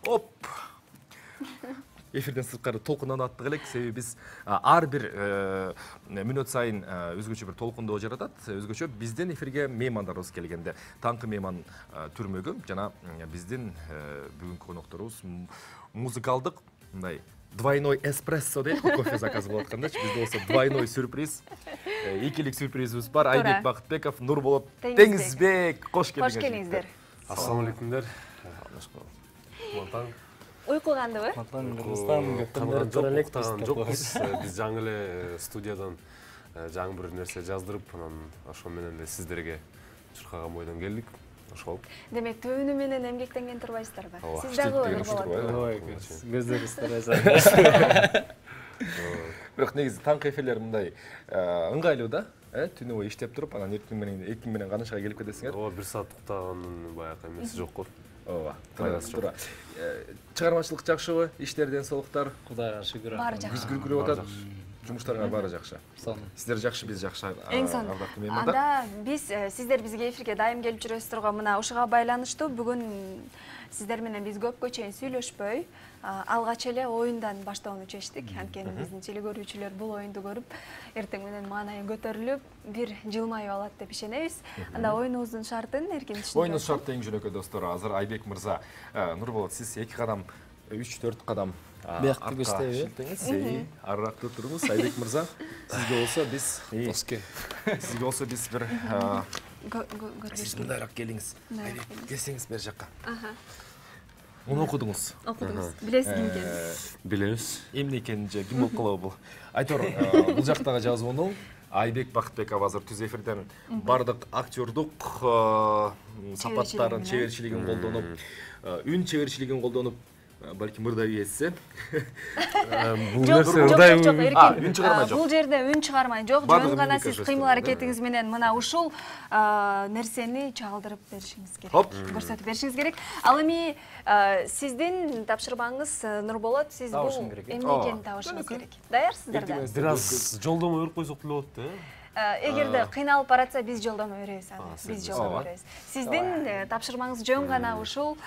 Оп. Эфирден сырткары толкундан аттык элек, себеби биз ар бир мүнөт сайын өзгөчө бир толкундоо жаратат. Өзгөчө бизден эфирге меймандарыбыз келгенде, таңкы мейман түрмөгү жана биздин бүгүнкү конокторубуз музыкалдык мындай двойной эспрессо дейт, кофе заказ болуп аткандачы, бизде болсо двойной сюрприз. Экилик сюрпризибиз бар. Айбек Бакытбеков, Нурболот Теңизбек, кош келиңиздер. Кош келиңиздер. Ассаламу алейкумдер. Монтан. Уйку кандыбы? Биз жаңы эле студиядан жаңы бир нерсе жаздырып, анан ошол менен эле сиздерге чуркаган бойдон келдик. Ошол. Демек, төөнү менен эмгектенген турбайсыздарбы? Сиз дагы Нурболот. Көздөр ыстырайсың. Бирок негизи таңкы эфирлер мындай ыңгайлуу да, түнү бою иштеп туруп, анан эртең менен канышка келип кетесиңер. Ооба, бир саат уктаганын баягы эмеси жок го. Ооба, туура. Чыгармачылык жакшыбы? Иштер, ден соолуктар? Кудайга шүгүр. Баары жакшы. Биз күркүрөп атат. Жумуштарга баары жакшы. Сиздер жакшы, биз жакшы. Эң сонун. Анда биз сиздер бизге эфирге дайым келип жүрөсүздөр го. Мына ушуга байланыштуу бүгүн сиздер менен биз көпкө чейин сүйлөшпөй, алгач эле оюндан баштоону чечтик. Анткени биздин телекөрүүчүлөр бул оюнду көрүп, эртең менен маанайы көтөрүлүп, бир жылмаюп алат деп ишенебиз. Анда оюнубуздун шартын эркин түшүндүрөсүз. Оюнун шарты эң жөнөкөй достор. Азыр Айбек мырза, Нурболот, сиз 2 кадам, 3-4 кадам Бияктык иштеби? Шилтеңиз, арыракта туруңуз. Айбек мырза, сизге болсо биз сизге болсо биз бир сиз мындайраак келиңиз. Айбек, келсеңиз бер жакка. Муну окудуңуз. Окудуңуз. Билесиз ким экенин? Билебиз. Эмне экенин же ким окулабы бул? Айтор, бул жактагы жазууну Айбек Бакытбеков азыр түз эфирден бардык актёрдук сапаттарын, чеберчилигин колдонуп, үн чеберчилигин колдонуп, балким ырдап ийетсе. Бул эркин. Үн чыгармай жок. Бул жерде үн чыгармай жок, жөн гана сиз кыймыл аракетиңиз менен мына ушул нерсени чагылдырып беришиңиз керек. Көрсөтүп беришиңиз керек. Ал эми сиздин тапшырмаңыз Нурболот, сиз бул эмне экенин табышыңыз керек. Даярсыздар да? Бир аз жолдомо берип койсок деле болот да. Эгерде кыйналып баратса, биз жолдомо беребиз аны. Биз жолдомо беребиз. Сиздин тапшырмаңыз жөн гана ушул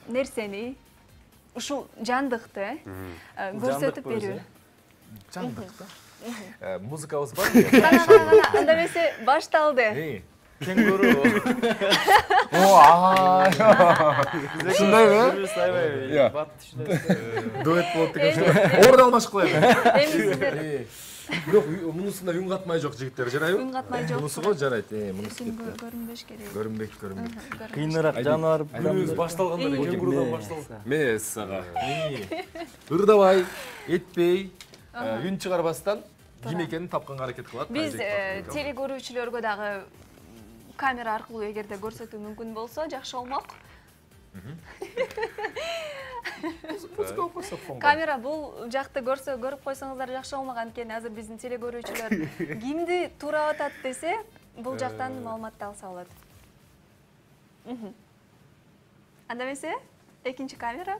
нерсени, ушул жандыкты көрсөтүп берүү. Жандыкты? Музыкабыз барбы? Анда эмесе башталды. Кенгуру. Шундайбы? Дуэт болот деген. Орун алмашып коелу. Эми сиздер Бирок мунусунда үн катмай жок жигиттер, жарайбы? үн катмай жок. Мунусу го жарайт. Мунусу көрүнбөш керек. көрүнбөйт. Кыйыныраак жаныбар. Күнүбүз башталганда эле кенгурудан башталды. Мес сага. Ырдабай, этпей, үн чыгарбастан ким экенин тапканга аракет кылат. Биз телекөрүүчүлөргө дагы камера аркылуу эгерде көрсөтүү мүмкүн болсо жакшы болмок. Камера бул жакты көрүп койсоңуздар жакшы болмок, анткени азыр биздин телекөрүүчүлөр кимди туурап атат десе, бул жактан маалыматты алса болот. Анда эмесе, экинчи камера?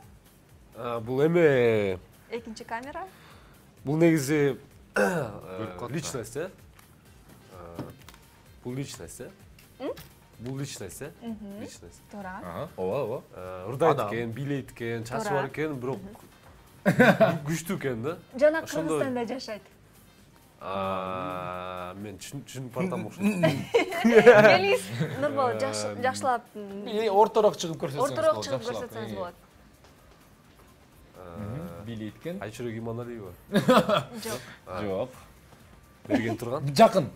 Бул эме? Экинчи камера? Бул негизи личность, Бул личность, Бул личность, Личность. Туура. Ооба. Ырдайт экен, билейт экен, чачы бар экен, бирок күчтүү экен да. Жана Кыргызстанда жашайт. Мен түшүнүп бардым окшойт. Келиңиз, Нурболот, жакшылап Ортороок чыгып көрсөтсөңүз болот. Билейт экен. Айчүрөк Иманалиева. Жок. Берген турган. Жакын.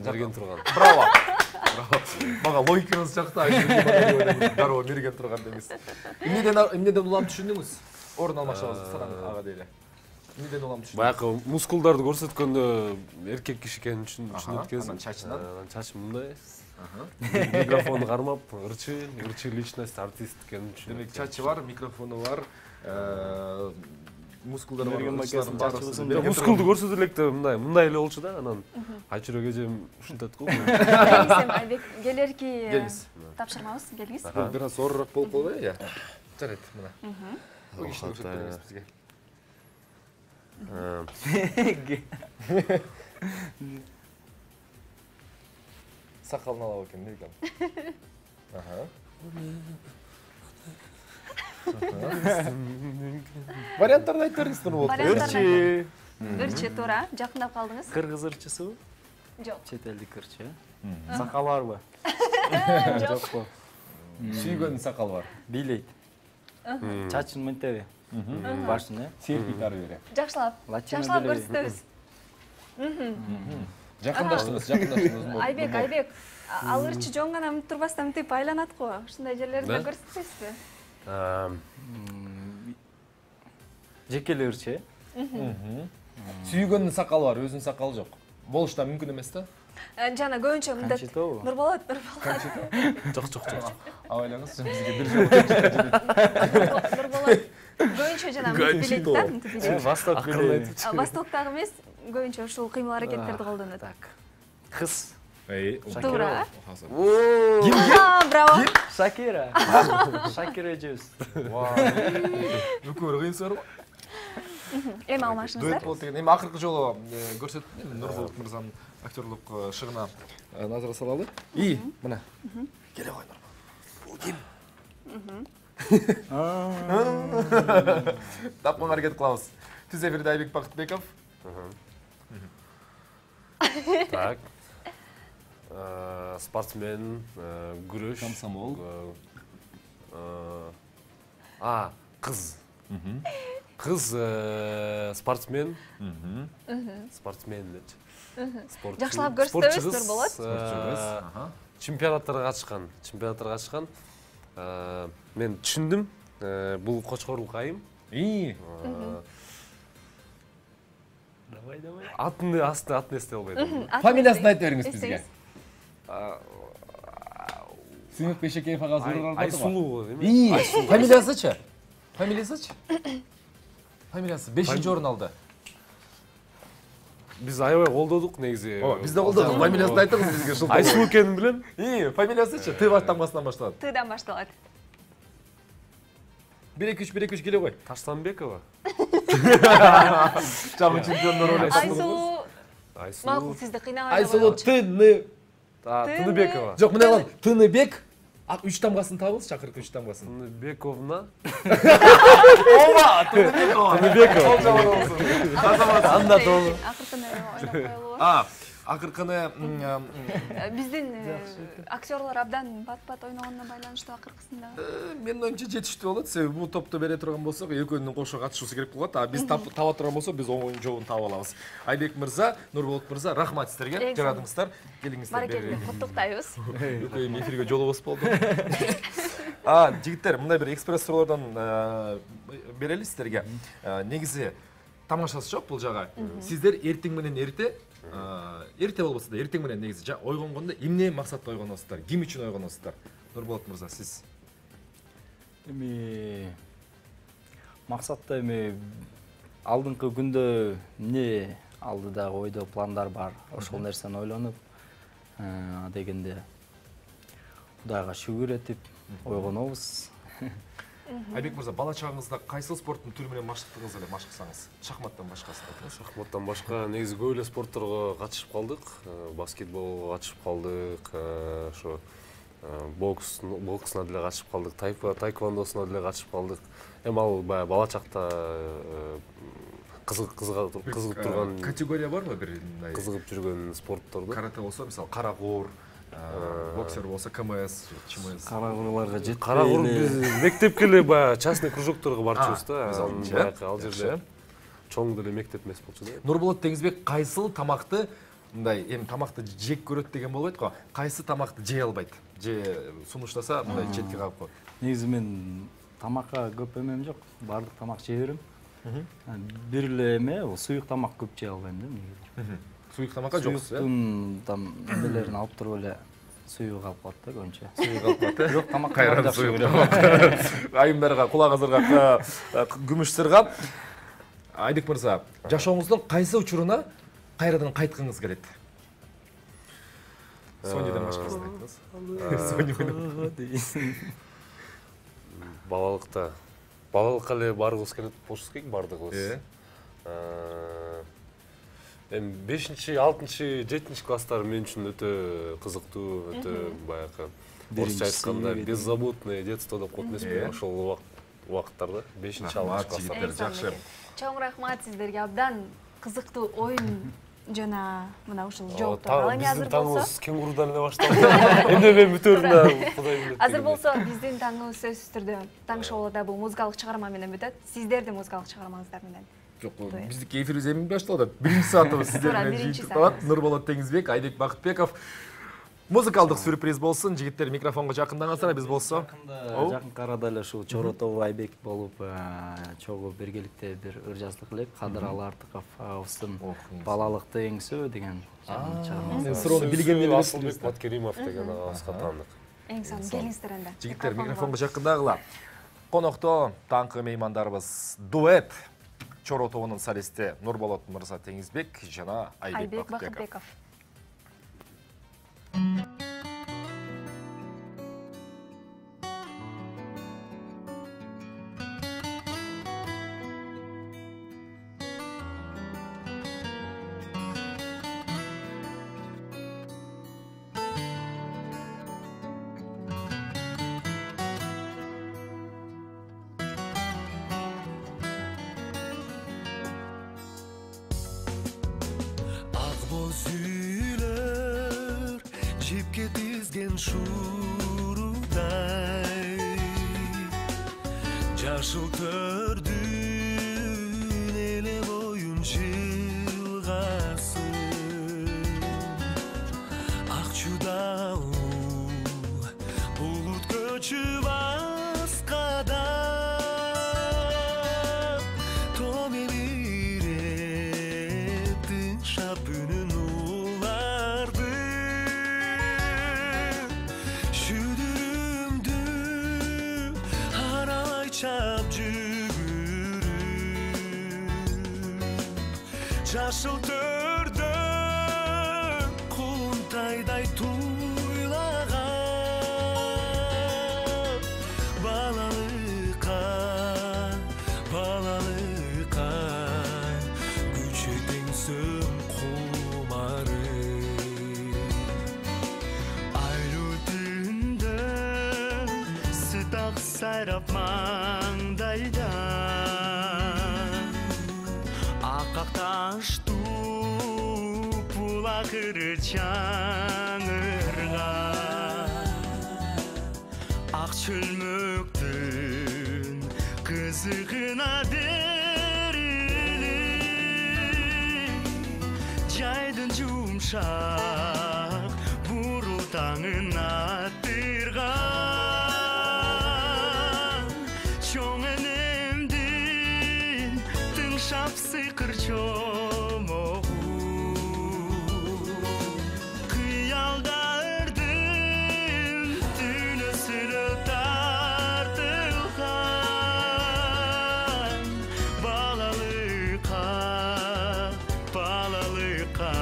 Берген турган. Браво. Мага логикаңыз жакта, дароо берген турган демес. Эмнеден улам түшүндүңүз? Орун алмашабыз саран ага дейли. Эмнеден улам түшүндүңүз? Баягы мускулдарды көрсөткөндө эркек киши экенин түшүнүп кетсем. Чач мындай. Микрофону кармап, ырчы личность, артист экенин түшүнүп. Демек чачы бар, микрофону бар, мускулдары бар. Мускулду көрсөтө электе мындай эле болчу да, анан Айчүрөк эжем ушинтет го. Келиңиз, Айбек, келерки тапшырмабыз, келиңиз. Бир аз оорураак болуп калбайбы, я? Жарайт, мына. Ишин көрсөтүп бериңиз бизге. Сакалын алабы экен, дейт ал. Варианттарды айтып бериңиз Нурболот. Варианттарды Ырчы туура, жакындап калдыңыз. Кыргыз ырчысыбы? Жок. Чет элдик ырчы. Сакалы барбы? Жокпу? Сүйгөн сакал бар. Бийлейт. Чачын мынтеби? Башын, э? Серпик ары бере. Жакшылап. Латина Жакшылап деле. көрсөтөбүз. Жакындаштыңыз. Айбек, ал ырчы жон гана мынтип турбастан мынтип айланат го. Ушундай жерлерде көрсөтөсүзбү? Жекеле ырчы, э? Сүйгөнүн сакалы бар, өзүнүн сакалы жок. Болуш да мүмкүн эмес да? Жана көбүнчө мындай Канчитобу? Нурболот. Жок. Абайлаңыз, бизге бир жолу Нурболот. Көбүнчө жана мынтип билет да, мынтип билет. Восток билейт. Востоктагы эмес, көбүнчө ушул кыймыл аракеттерди колдонот. Кыз. Туура. Браво. Шакира. Шакира эжебиз. Өкөр кыйын суроо. Эми алмашыңыздар. Дуэт болду деген. Эми акыркы жолу көрсөттүм. Нурболот мырзанын актерлук шыгына назар салалы. И, мына. Келе кой Нурболот. Бул ким? Тапкан аракет кылабыз. Түз эфирде Айбек Бакытбеков. Так. Спортсмен, күрөш, комсомол. Кыз. Кыз спортсмен. Спортсмен. Жакшылап көрсөтөбүз Нурболот. Чемпионаттарга катышкан. Мен түшүндүм. Бул Кочкорлук айым. Давай. Атын эстей албайм. Фамилиясын айтып бериңиз бизге. Сыймык Бешекеев ага зурur алып Айсулуу. Фамилиясычы? Фамилиясы 5-чи орун алды. Биз аябай колдодук негизи. Биз да колдодук. Фамилиясын айтыңыз бизге шылтоо. Айсулуу экенин билем. Фамилиясычы? Т баштамасынан башталат. Тыдан башталат. 1-2-3 келе кой. Таштанбекова. Жамын чемпиондор ойлойт. Макул, сизди кыйнабай. Айсулуу Тыныбекова. Жок, мына калган. Тыныбек. 3 тамгасын табыңыз, чакыркы 3 тамгасын. Тыныбековна. Тыныбекова. Анда толу. Акыркыны ойлоп коелу. Акыркыны Биздин актерлор абдан бат-бат ойногонуна байланыштуу акыркысында. Менин оюмча жетиштүү болот. Себеби бул топту бере турган болсок, экөөнүн кошо катышуусу керек болот. А биз таба турган болсок, биз оңой жолун таап алабыз. Айбек мырза, Нурболот мырза, рахмат сиздерге. Жарадыңыздар. Келиңиздер. Баракелде, куттуктайбыз. Экөөм эфирге жолугубуз болду. Жигиттер, мындай бир экспресс суроолордон берели сиздерге. Негизи тамашасы жок бул жага. Сиздер эртең менен эрте болбосо да эртең менен негизи ойгонгондо эмне максатта ойгоносуздар? Ким үчүн ойгоносуздар? Нурболот мырза, сиз? Эми максатта алдыңкы күндө эмне алдыдагы ойдо пландар бар, ошол нерсени ойлонуп, дегенде Кудайга шүгүр этип ойгонобуз. Айбек мырза, бала чагыңызда кайсы спорттун түрү менен машыктыңыз эле машыксаңыз? Шахматтан башкасын. Шахматтан башка негизи көп эле спортторго катышып калдык. Баскетболго катышып калдык, ошо боксуна деле катышып калдык, тайквондосуна деле катышып калдык. Эми ал баягы бала чакта кызыгып турган категория барбы бир мындай? Кызыгып жүргөн спортторду. Карате болсо, мисалы, карагор, боксер болсо КМС, ЧМС. Карагурларга жетпей. Карагур биз мектепке эле баягы частный кружокторго барчубуз да. Ал жерде чоң деле мектеп эмес болчу да. Нурболот Теңизбек кайсыл тамакты мындай эми тамакты жек көрөт деген болбойт го. Кайсы тамакты жей албайт? Же сунуштаса мындай четке калып коет. Негизи мен тамакка көп эмем жок. Баардык тамак жей берем. Бир эле эме, суюк тамак көп жей албайм да негизи. Суюк тамакка жоксуз, э? Суюктун эмелерин алып туруп эле суюк алып калат да көбүнчө. Суюк алып калат, э? Бирок тамак кайран суюк. Айымдарга, кулагыңыздарга күмүш сырга. Айбек мырза, жашооңуздун кайсы учуруна кайрадан кайткыңыз келет? Сониядан башкасын айтыңыз. Соня менен. Балалыкка эле баргыбыз келет болушубуз керек бардыгыбыз. Эми 5-6, 7 класстар мен үчүн өтө кызыктуу, өтө баягы орусча айтканда беззаботное детство деп коет эмеспи? Ошол убакыттарда 5-алгачкы класста. жигиттер жакшы. Чоң рахмат сиздерге, абдан кызыктуу оюн жана мына ушул жооптор. Эми азыр болсо таңыбыз кенгурудан эле башталды. Эмне мен бүтөрүн Кудай билет. Азыр болсо биздин таңыбыз сөзсүз түрдө таң шоуда бул музыкалык чыгарма менен бүтөт. Сиздердин музыкалык чыгармаңыздар менен. Жок, биздики эфирибиз эми башталды. Биринчи саатыбыз сиздер менен жыйынтыкталат. Нурболот Теңизбек, Айбек Бакытбеков. Музыкалдык сюрприз болсун. Жигиттер микрофонго жакындаңыздар, биз болсо. Жакынкы арада эле ушул Чоротов Айбек болуп чогуу биргеликте бир ыржаздык элек Кадыр Артыков агабыздын балалыкты эңсөө деген чыгармасы. Суроону билген эле Асылбек Баткеримов деген агабызга таанык. Эң сонун келиңиздер анда. Жигиттер микрофонго жакындагыла. Конокто таңкы меймандарыбыз дуэт Чоротовунун солисти Нурболот мырза Теңизбек жана Айбек Бакытбеков. Жипке тизген шурудай жашыл төрдүн эле боюн жылгасын ак чудалуу булут көчүп аскада томе бирептин шапүнүн чап жүгүрүп жашыл төрдөн кулунтайдай туйлаган балалыкка күчөтең сөм кумары айлуу түндө сытак сайрап маңдайда акакташ булакыр чаңырган ак чөлмөктүн кызыгына берилип жайдын жумшак бурултаңын аттырган чоң энемдин тыңшап сыйкыр чомогу кыялдардын түнөсүнө тартылган балалыкка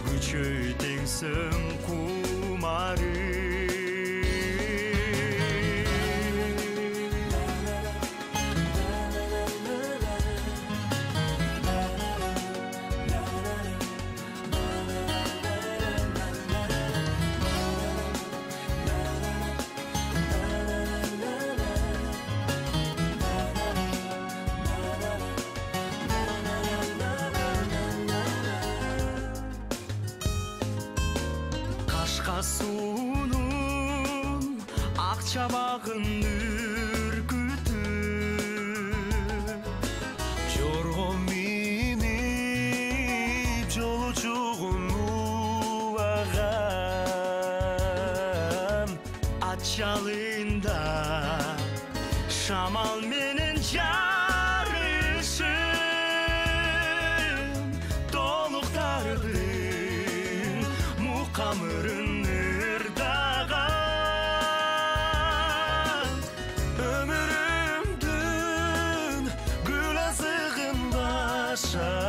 күчөйтең сөм кумары суунун ак чабагын үркүтүп жорго минип жолу чугун улаган ат жалында шамал менен жарышып толуктардын мукамырын өмүрүмдүн гүл азыгын баша